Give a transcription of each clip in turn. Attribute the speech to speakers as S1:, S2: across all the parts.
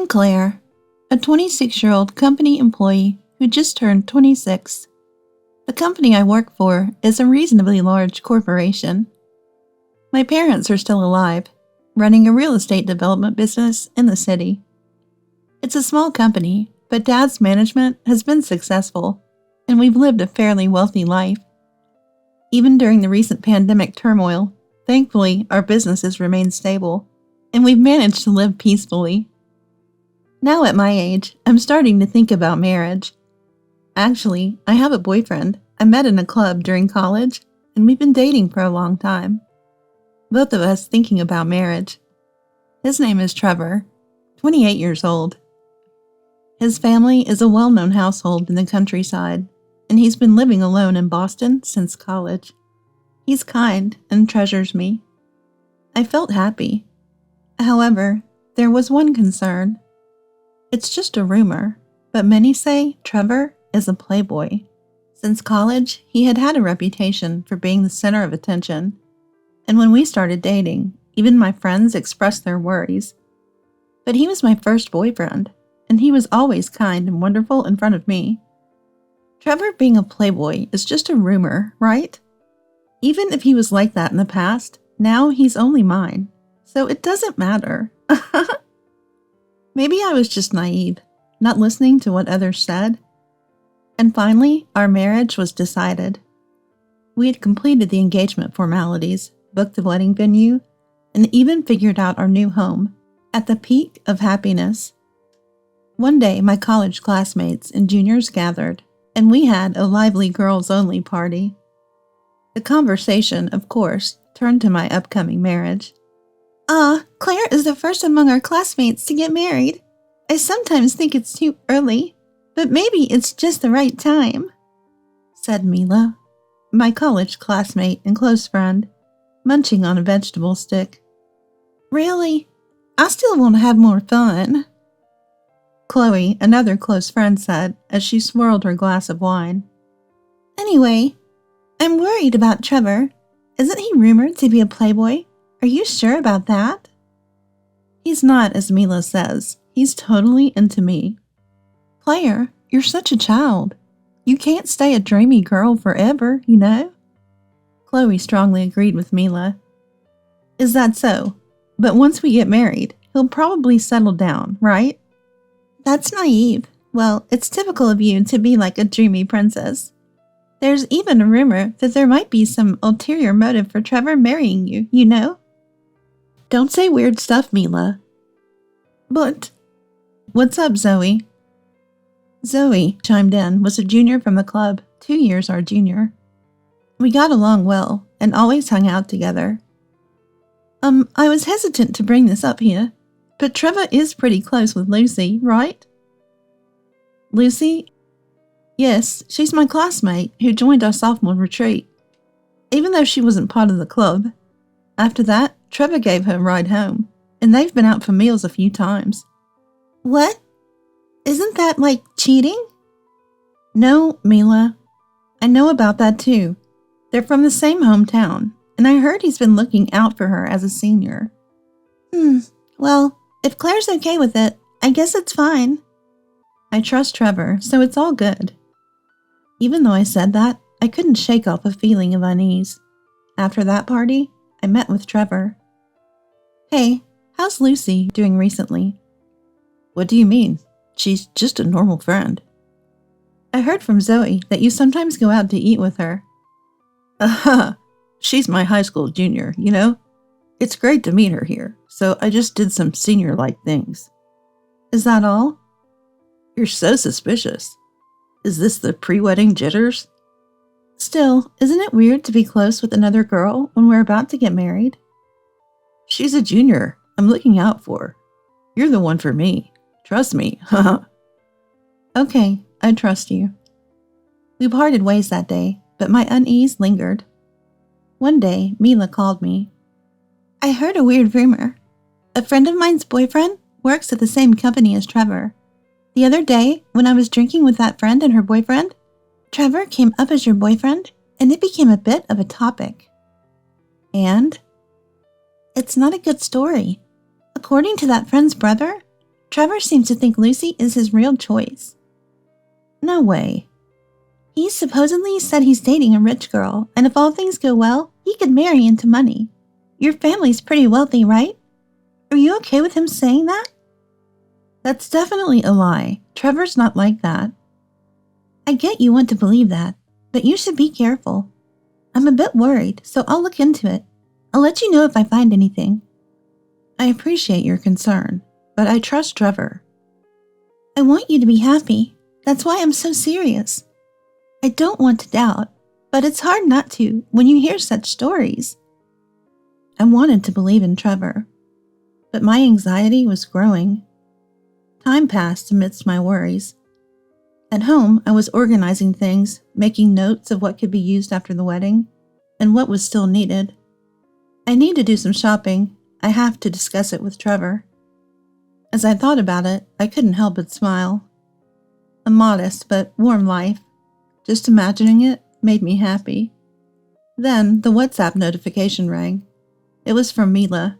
S1: Claire, a 26-year-old company employee who just turned 26. The company I work for is a reasonably large corporation. My parents are still alive, running a real estate development business in the city. It's a small company, but Dad's management has been successful, and we've lived a fairly wealthy life. Even during the recent pandemic turmoil, thankfully our business has remained stable, and we've managed to live peacefully. Now at my age, I'm starting to think about marriage. Actually, I have a boyfriend I met in a club during college, and we've been dating for a long time. Both of us thinking about marriage. His name is Trevor, 28 years old. His family is a well-known household in the countryside, and he's been living alone in Boston since college. He's kind and treasures me. I felt happy. However, there was one concern. It's just a rumor, but many say Trevor is a playboy. Since college, he had a reputation for being the center of attention, and when we started dating, even my friends expressed their worries. But he was my first boyfriend, and he was always kind and wonderful in front of me. Trevor being a playboy is just a rumor, right? Even if he was like that in the past, now he's only mine, so it doesn't matter. Maybe I was just naive, not listening to what others said. And finally, our marriage was decided. We had completed the engagement formalities, booked the wedding venue, and even figured out our new home, at the peak of happiness. One day, my college classmates and juniors gathered, and we had a lively girls-only party. The conversation, of course, turned to my upcoming marriage. Claire is the first among our classmates to get married. I sometimes think it's too early, but maybe it's just the right time, said Mila, my college classmate and close friend, munching on a vegetable stick. Really? I still want to have more fun, Chloe, another close friend, said as she swirled her glass of wine. Anyway, I'm worried about Trevor. Isn't he rumored to be a playboy? Are you sure about that? He's not, as Mila says. He's totally into me. Claire, you're such a child. You can't stay a dreamy girl forever, you know? Chloe strongly agreed with Mila. Is that so? But once we get married, he'll probably settle down, right? That's naive. Well, it's typical of you to be like a dreamy princess. There's even a rumor that there might be some ulterior motive for Trevor marrying you, you know? Don't say weird stuff, Mila. But, what's up, Zoe? Zoe, chimed in, was a junior from the club, 2 years our junior. We got along well and always hung out together. I was hesitant to bring this up here, but Trevor is pretty close with Lucy, right? Lucy? Yes, she's my classmate who joined our sophomore retreat, even though she wasn't part of the club. After that, Trevor gave her a ride home, and they've been out for meals a few times. What? Isn't that like cheating? No, Mila. I know about that too. They're from the same hometown, and I heard he's been looking out for her as a senior. Well, if Claire's okay with it, I guess it's fine. I trust Trevor, so it's all good. Even though I said that, I couldn't shake off a feeling of unease. After that party, I met with Trevor. Hey, how's Lucy doing recently? What do you mean? She's just a normal friend. I heard from Zoe that you sometimes go out to eat with her. She's my high school junior, you know? It's great to meet her here, so I just did some senior-like things. Is that all? You're so suspicious. Is this the pre-wedding jitters? Still, isn't it weird to be close with another girl when we're about to get married? She's a junior. I'm looking out for her. You're the one for me. Trust me. Okay, I trust you. We parted ways that day, but my unease lingered. One day, Mila called me. I heard a weird rumor. A friend of mine's boyfriend works at the same company as Trevor. The other day, when I was drinking with that friend and her boyfriend, Trevor came up as your boyfriend, and it became a bit of a topic. And? It's not a good story. According to that friend's brother, Trevor seems to think Lucy is his real choice. No way. He supposedly said he's dating a rich girl, and if all things go well, he could marry into money. Your family's pretty wealthy, right? Are you okay with him saying that? That's definitely a lie. Trevor's not like that. I get you want to believe that, but you should be careful. I'm a bit worried, so I'll look into it. I'll let you know if I find anything. I appreciate your concern, but I trust Trevor. I want you to be happy. That's why I'm so serious. I don't want to doubt, but it's hard not to when you hear such stories. I wanted to believe in Trevor, but my anxiety was growing. Time passed amidst my worries. At home, I was organizing things, making notes of what could be used after the wedding, and what was still needed. I need to do some shopping. I have to discuss it with Trevor. As I thought about it, I couldn't help but smile. A modest but warm life. Just imagining it made me happy. Then the WhatsApp notification rang. It was from Mila.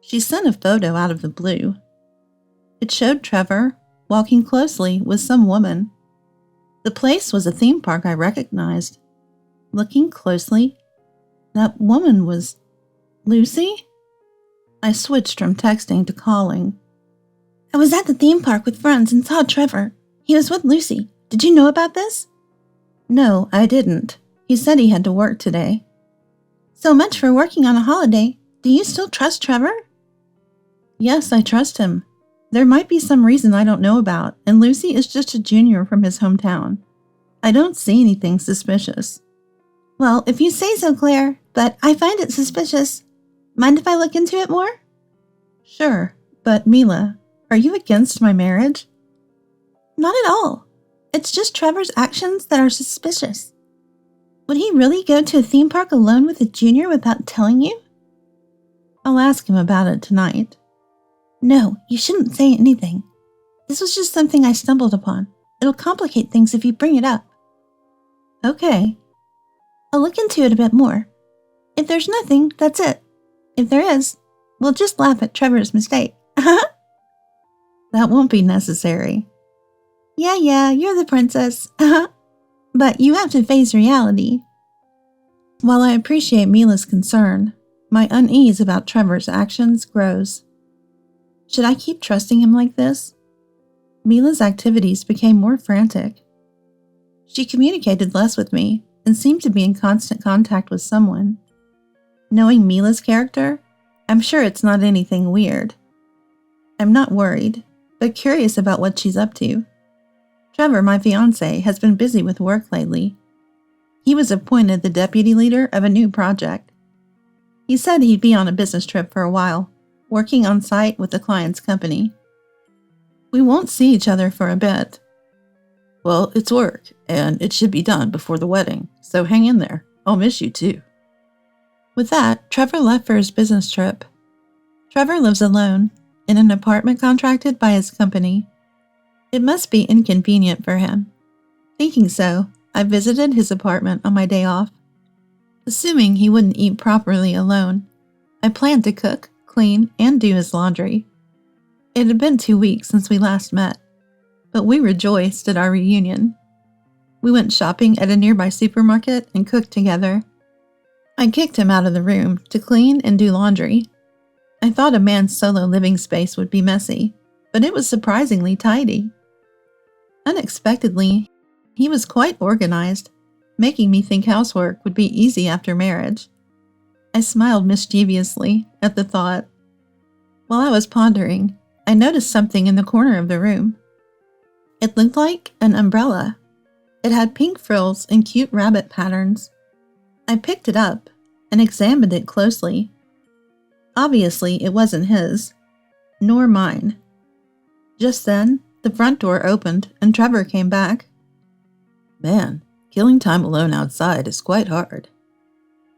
S1: She sent a photo out of the blue. It showed Trevor walking closely with some woman. The place was a theme park I recognized. Looking closely, that woman was Lucy? I switched from texting to calling. I was at the theme park with friends and saw Trevor. He was with Lucy. Did you know about this? No, I didn't. He said he had to work today. So much for working on a holiday. Do you still trust Trevor? Yes, I trust him. There might be some reason I don't know about, and Lucy is just a junior from his hometown. I don't see anything suspicious. Well, if you say so, Claire, but I find it suspicious. Mind if I look into it more? Sure, but Mila, are you against my marriage? Not at all. It's just Trevor's actions that are suspicious. Would he really go to a theme park alone with a junior without telling you? I'll ask him about it tonight. No, you shouldn't say anything. This was just something I stumbled upon. It'll complicate things if you bring it up. Okay. I'll look into it a bit more. If there's nothing, that's it. If there is, we'll just laugh at Trevor's mistake. That won't be necessary. Yeah, you're the princess. But you have to face reality. While I appreciate Mila's concern, my unease about Trevor's actions grows. Should I keep trusting him like this? Mila's activities became more frantic. She communicated less with me and seemed to be in constant contact with someone. Knowing Mila's character, I'm sure it's not anything weird. I'm not worried, but curious about what she's up to. Trevor, my fiancé, has been busy with work lately. He was appointed the deputy leader of a new project. He said he'd be on a business trip for a while, working on site with the client's company. We won't see each other for a bit. Well, it's work, and it should be done before the wedding, so hang in there. I'll miss you too. With that, Trevor left for his business trip. Trevor lives alone, in an apartment contracted by his company. It must be inconvenient for him. Thinking so, I visited his apartment on my day off. Assuming he wouldn't eat properly alone, I planned to cook, clean, and do his laundry. It had been 2 weeks since we last met, but we rejoiced at our reunion. We went shopping at a nearby supermarket and cooked together. I kicked him out of the room to clean and do laundry. I thought a man's solo living space would be messy, but it was surprisingly tidy. Unexpectedly, he was quite organized, making me think housework would be easy after marriage. I smiled mischievously at the thought. While I was pondering, I noticed something in the corner of the room. It looked like an umbrella. It had pink frills and cute rabbit patterns. I picked it up and examined it closely. Obviously, it wasn't his, nor mine. Just then, the front door opened and Trevor came back. Man, killing time alone outside is quite hard.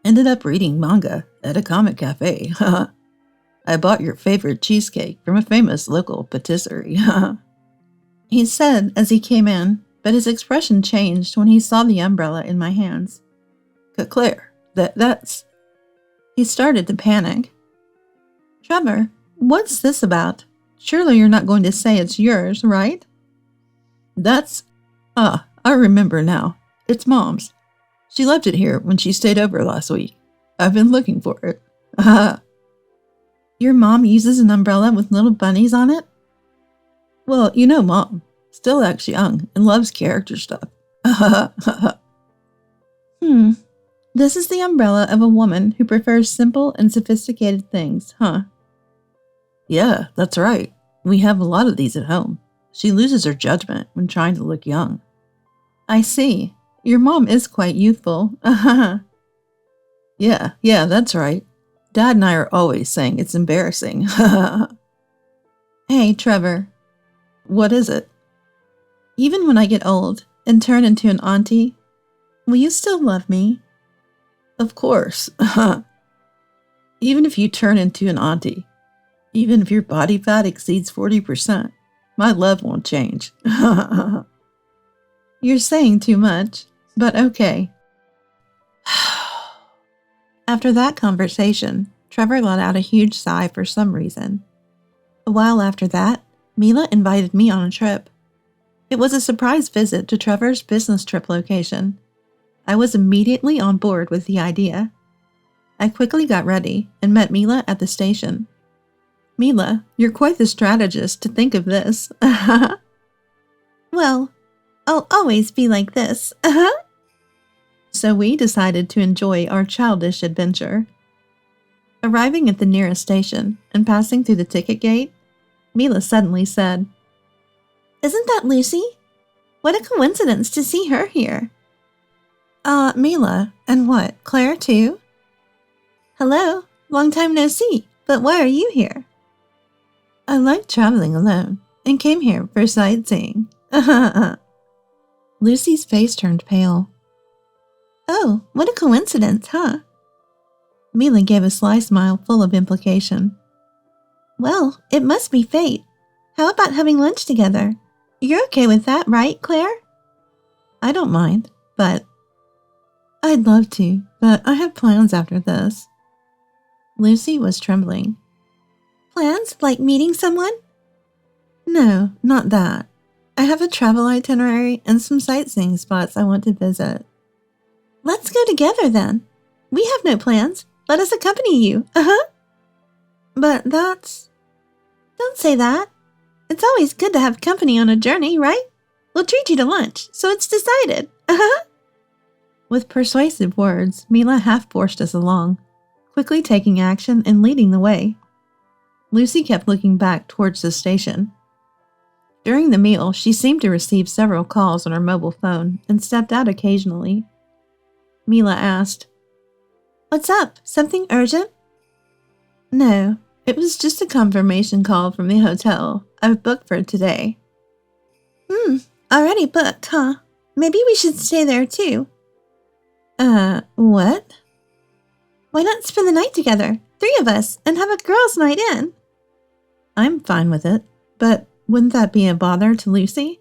S1: Ended up reading manga at a comic cafe. I bought your favorite cheesecake from a famous local patisserie. He said as he came in, but his expression changed when he saw the umbrella in my hands. Claire, that's... He started to panic. Trevor, what's this about? Surely you're not going to say it's yours, right? I remember now. It's Mom's. She left it here when she stayed over last week. I've been looking for it. Your mom uses an umbrella with little bunnies on it? Well, you know Mom. Still acts young and loves character stuff. This is the umbrella of a woman who prefers simple and sophisticated things, huh? Yeah, that's right. We have a lot of these at home. She loses her judgment when trying to look young. I see. Your mom is quite youthful. Yeah, that's right. Dad and I are always saying it's embarrassing. Hey, Trevor. What is it? Even when I get old and turn into an auntie, will you still love me? Of course. Even if you turn into an auntie, even if your body fat exceeds 40%, my love won't change. You're saying too much, but okay. After that conversation, Trevor let out a huge sigh for some reason. A while after that, Mila invited me on a trip. It was a surprise visit to Trevor's business trip location. I was immediately on board with the idea. I quickly got ready and met Mila at the station. Mila, you're quite the strategist to think of this. Well, I'll always be like this. So we decided to enjoy our childish adventure. Arriving at the nearest station and passing through the ticket gate, Mila suddenly said, "Isn't that Lucy? What a coincidence to see her here." Mila, and what, Claire too? Hello, long time no see, but why are you here? I like traveling alone and came here for sightseeing. Lucy's face turned pale. Oh, what a coincidence, huh? Mila gave a sly smile full of implication. Well, it must be fate. How about having lunch together? You're okay with that, right, Claire? I don't mind, but... I'd love to, but I have plans after this. Lucy was trembling. Plans? Like meeting someone? No, not that. I have a travel itinerary and some sightseeing spots I want to visit. Let's go together then. We have no plans. Let us accompany you. But that's... Don't say that. It's always good to have company on a journey, right? We'll treat you to lunch, so it's decided. With persuasive words, Mila half forced us along, quickly taking action and leading the way. Lucy kept looking back towards the station. During the meal, she seemed to receive several calls on her mobile phone and stepped out occasionally. Mila asked, What's up? Something urgent? No, it was just a confirmation call from the hotel. I've booked for today. Already booked, huh? Maybe we should stay there too. What? Why not spend the night together, 3 of us, and have a girls' night in? I'm fine with it, but wouldn't that be a bother to Lucy?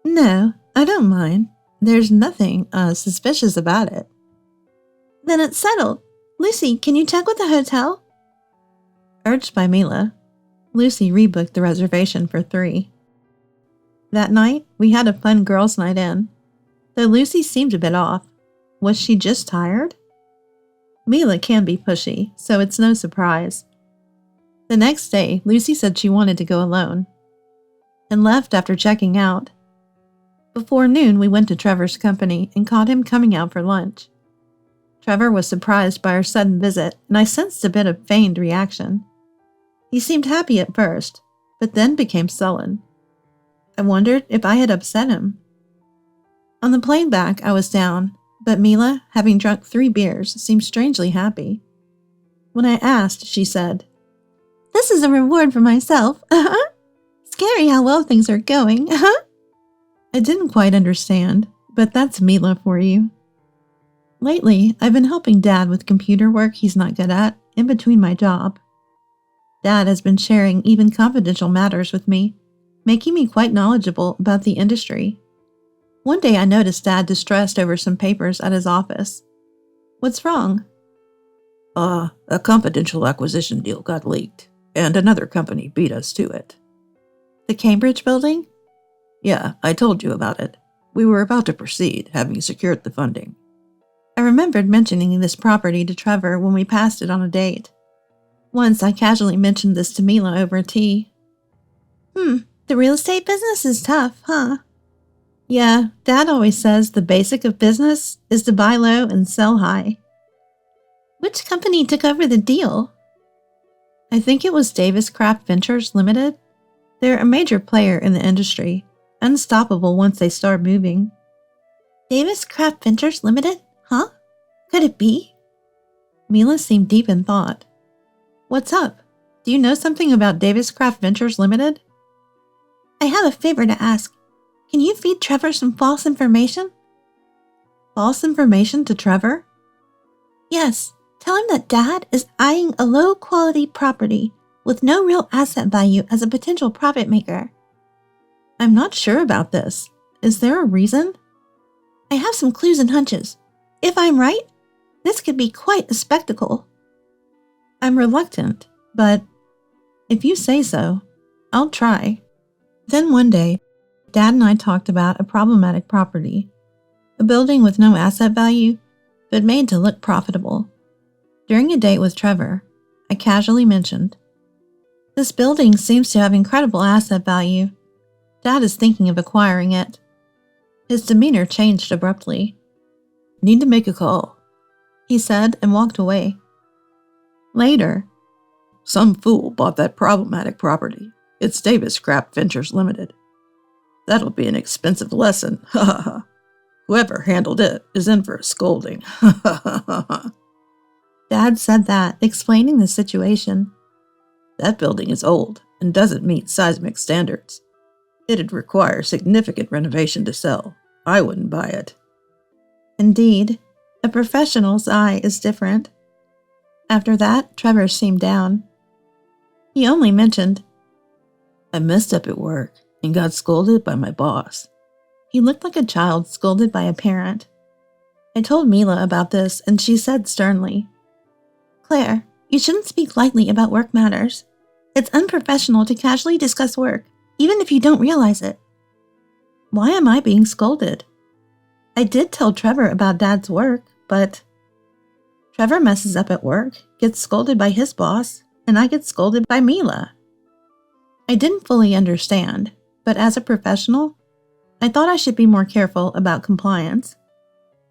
S1: No, I don't mind. There's nothing, suspicious about it. Then it's settled. Lucy, can you check with the hotel? Urged by Mila, Lucy rebooked the reservation for 3. That night, we had a fun girls' night in, though Lucy seemed a bit off. Was she just tired? Mila can be pushy, so it's no surprise. The next day, Lucy said she wanted to go alone, and left after checking out. Before noon, we went to Trevor's company and caught him coming out for lunch. Trevor was surprised by our sudden visit, and I sensed a bit of feigned reaction. He seemed happy at first, but then became sullen. I wondered if I had upset him. On the plane back, I was down, but Mila, having drunk 3 beers, seemed strangely happy. When I asked, she said, This is a reward for myself. Scary how well things are going. I didn't quite understand, but that's Mila for you. Lately, I've been helping Dad with computer work he's not good at, in between my job. Dad has been sharing even confidential matters with me, making me quite knowledgeable about the industry. One day I noticed Dad distressed over some papers at his office. What's wrong? A confidential acquisition deal got leaked.
S2: and another company beat us to it.
S1: The Cambridge building?
S2: Yeah, I told you about it. We were about to proceed, having secured the funding.
S1: I remembered mentioning this property to Trevor when we passed it on a date. Once I casually mentioned this to Mila over tea. The real estate business is tough, huh? Yeah, Dad always says the basic of business is to buy low and sell high. Which company took over the deal? I think it was Davis Craft Ventures Limited. They're a major player in the industry, unstoppable once they start moving. Davis Craft Ventures Limited? Huh? Could it be? Mila seemed deep in thought. What's up? Do you know something about Davis Craft Ventures Limited? I have a favor to ask. Can you feed Trevor some false information? False information to Trevor? Yes. Tell him that Dad is eyeing a low-quality property with no real asset value as a potential profit maker. I'm not sure about this. Is there a reason? I have some clues and hunches. If I'm right, this could be quite a spectacle. I'm reluctant, but if you say so, I'll try. Then one day, Dad and I talked about a problematic property, a building with no asset value, but made to look profitable. During a date with Trevor, I casually mentioned, this building seems to have incredible asset value. Dad is thinking of acquiring it. His demeanor changed abruptly.
S2: Need to make a call,
S1: he said and walked away. Later,
S2: some fool bought that problematic property. It's Davis Craft Ventures Limited. That'll be an expensive lesson. Ha ha ha. Whoever handled it is in for a scolding. Ha ha ha ha.
S1: Dad said that, explaining the situation.
S2: That building is old and doesn't meet seismic standards. It'd require significant renovation to sell. I wouldn't buy it.
S1: Indeed, a professional's eye is different. After that, Trevor seemed down. He only mentioned,
S2: I messed up at work and got scolded by my boss.
S1: He looked like a child scolded by a parent. I told Mila about this and she said sternly, Claire, you shouldn't speak lightly about work matters. It's unprofessional to casually discuss work, even if you don't realize it. Why am I being scolded? I did tell Trevor about Dad's work, but Trevor messes up at work, gets scolded by his boss, and I get scolded by Mila. I didn't fully understand, but as a professional, I thought I should be more careful about compliance.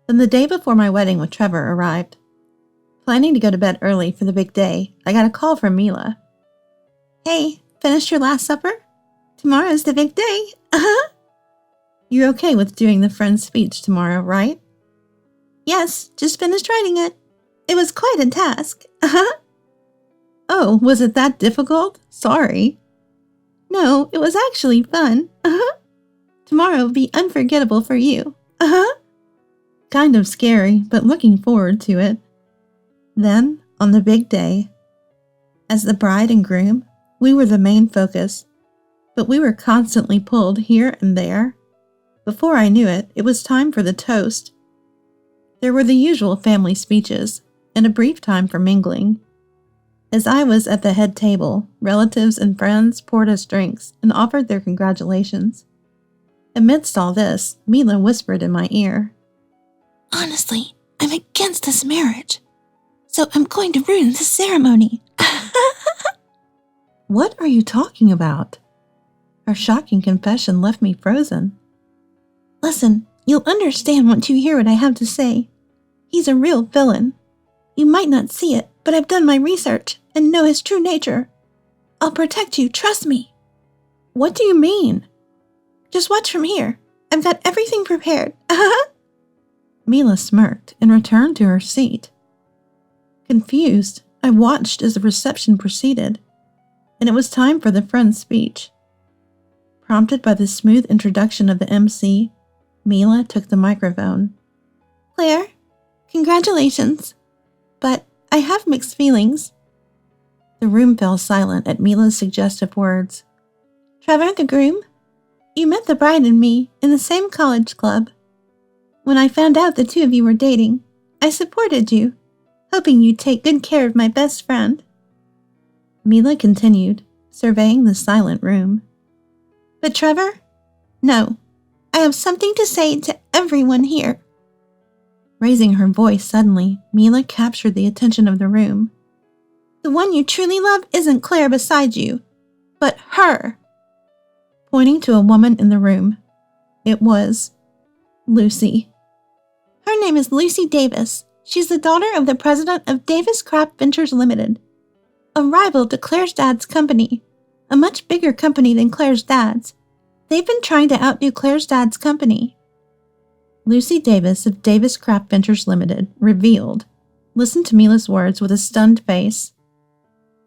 S1: Then the day before my wedding with Trevor arrived. Planning to go to bed early for the big day, I got a call from Mila. Hey, finished your last supper? Tomorrow's the big day. You're okay with doing the friend's speech tomorrow, right? Yes, just finished writing it. It was quite a task. Oh, was it that difficult? Sorry. No, it was actually fun. Tomorrow will be unforgettable for you. Kind of scary, but looking forward to it. Then, on the big day, as the bride and groom, we were the main focus, but we were constantly pulled here and there. Before I knew it, it was time for the toast. There were the usual family speeches, and a brief time for mingling. As I was at the head table, relatives and friends poured us drinks and offered their congratulations. Amidst all this, Mila whispered in my ear, Honestly, I'm against this marriage, so I'm going to ruin the ceremony. What are you talking about? Her shocking confession left me frozen. Listen, you'll understand once you hear what I have to say. He's a real villain. You might not see it, but I've done my research and know his true nature. I'll protect you, trust me. What do you mean? Just watch from here. I've got everything prepared. Mila smirked and returned to her seat. Confused, I watched as the reception proceeded, and it was time for the friend's speech. Prompted by the smooth introduction of the MC, Mila took the microphone. Claire, congratulations, but I have mixed feelings. The room fell silent at Mila's suggestive words. Trevor, the groom, you met the bride and me in the same college club. When I found out the two of you were dating, I supported you, hoping you'd take good care of my best friend. Mila continued, surveying the silent room. But Trevor? No. I have something to say to everyone here. Raising her voice suddenly, Mila captured the attention of the room. The one you truly love isn't Claire beside you, but her. Pointing to a woman in the room. It was Lucy. Her name is Lucy Davis. She's the daughter of the president of Davis Craft Ventures Limited, a rival to Claire's dad's company, a much bigger company than Claire's dad's. They've been trying to outdo Claire's dad's company. Lucy Davis of Davis Craft Ventures Limited, revealed, listened to Mila's words with a stunned face.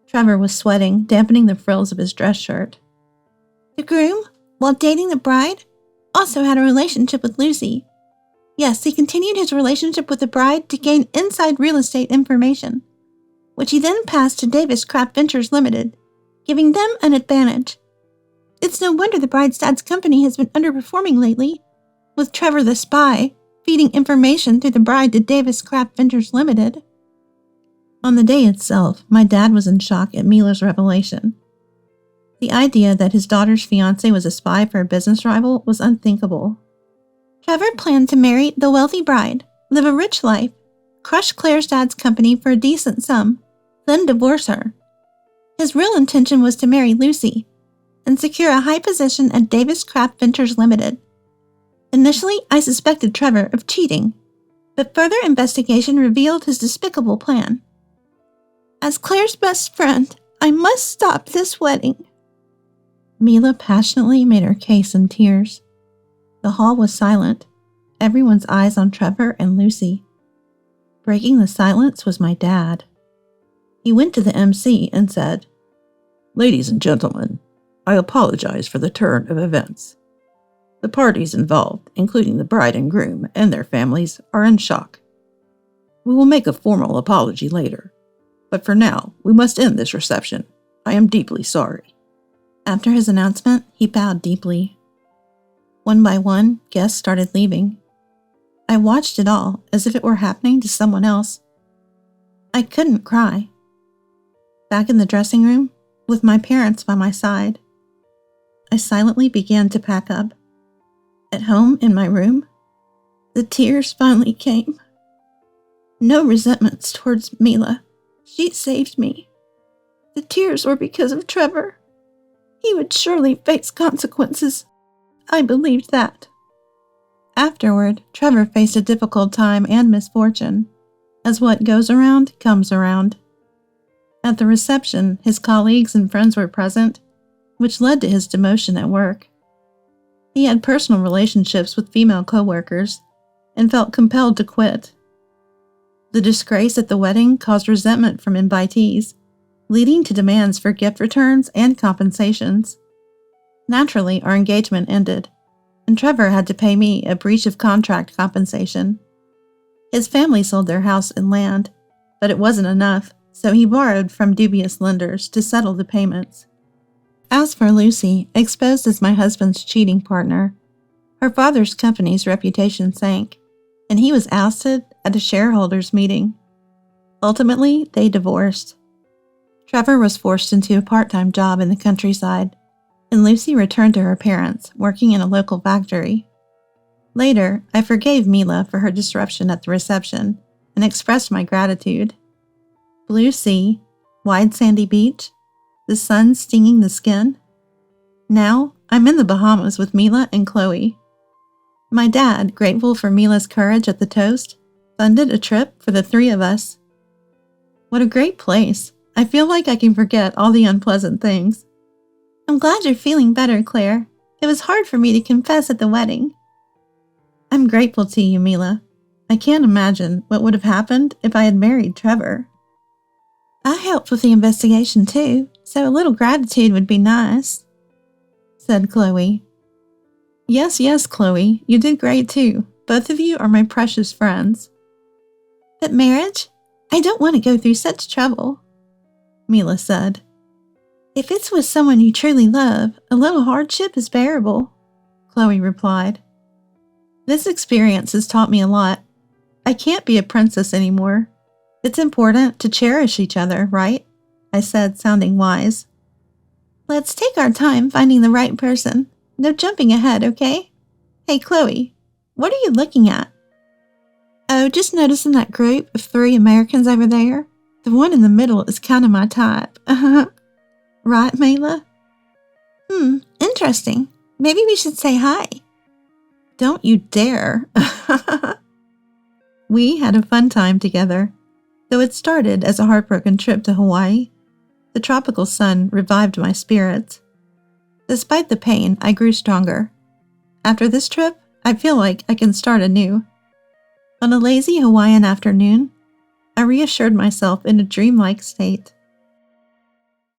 S1: Trevor was sweating, dampening the frills of his dress shirt. The groom, while dating the bride, also had a relationship with Lucy. Yes, he continued his relationship with the bride to gain inside real estate information, which he then passed to Davis Craft Ventures Limited, giving them an advantage. It's no wonder the bride's dad's company has been underperforming lately, with Trevor the spy feeding information through the bride to Davis Craft Ventures Limited. On the day itself, my dad was in shock at Mila's revelation. The idea that his daughter's fiancé was a spy for a business rival was unthinkable. Trevor planned to marry the wealthy bride, live a rich life, crush Claire's dad's company for a decent sum, then divorce her. His real intention was to marry Lucy and secure a high position at Davis Craft Ventures Limited. Initially, I suspected Trevor of cheating, but further investigation revealed his despicable plan. As Claire's best friend, I must stop this wedding. Mila passionately made her case in tears. The hall was silent, everyone's eyes on Trevor and Lucy. Breaking the silence was my dad. He went to the MC and said, "Ladies and gentlemen, I apologize for the turn of events. The parties involved, including the bride and groom and their families, are in shock. We will make a formal apology later, but for now, we must end this reception. I am deeply sorry." After his announcement, he bowed deeply. One by one, guests started leaving. I watched it all as if it were happening to someone else. I couldn't cry. Back in the dressing room, with my parents by my side, I silently began to pack up. At home in my room, the tears finally came. No resentments towards Mila. She saved me. The tears were because of Trevor. He would surely face consequences. I believed that. Afterward, Trevor faced a difficult time and misfortune, as what goes around comes around. At the reception, his colleagues and friends were present, which led to his demotion at work. He had personal relationships with female co-workers and felt compelled to quit. The disgrace at the wedding caused resentment from invitees, leading to demands for gift returns and compensations. Naturally, our engagement ended, and Trevor had to pay me a breach of contract compensation. His family sold their house and land, but it wasn't enough, so he borrowed from dubious lenders to settle the payments. As for Lucy, exposed as my husband's cheating partner, her father's company's reputation sank, and he was ousted at a shareholders' meeting. Ultimately, they divorced. Trevor was forced into a part-time job in the countryside, and Lucy returned to her parents, working in a local factory. Later, I forgave Mila for her disruption at the reception and expressed my gratitude. Blue sea, wide sandy beach, the sun stinging the skin. Now, I'm in the Bahamas with Mila and Chloe. My dad, grateful for Mila's courage at the toast, funded a trip for the three of us. What a great place. I feel like I can forget all the unpleasant things. I'm glad you're feeling better, Claire. It was hard for me to confess at the wedding. I'm grateful to you, Mila. I can't imagine what would have happened if I had married Trevor. I helped with the investigation too, so a little gratitude would be nice, said Chloe. Yes, Chloe, you did great too. Both of you are my precious friends. But marriage? I don't want to go through such trouble, Mila said. If it's with someone you truly love, a little hardship is bearable, Chloe replied. This experience has taught me a lot. I can't be a princess anymore. It's important to cherish each other, right? I said, sounding wise. Let's take our time finding the right person. No jumping ahead, okay? Hey, Chloe, what are you looking at? Oh, just noticing that group of 3 Americans over there. The one in the middle is kind of my type. Right, Mayla? Interesting. Maybe we should say hi. Don't you dare. We had a fun time together. Though it started as a heartbroken trip to Hawaii, the tropical sun revived my spirits. Despite the pain, I grew stronger. After this trip, I feel like I can start anew. On a lazy Hawaiian afternoon, I reassured myself in a dreamlike state.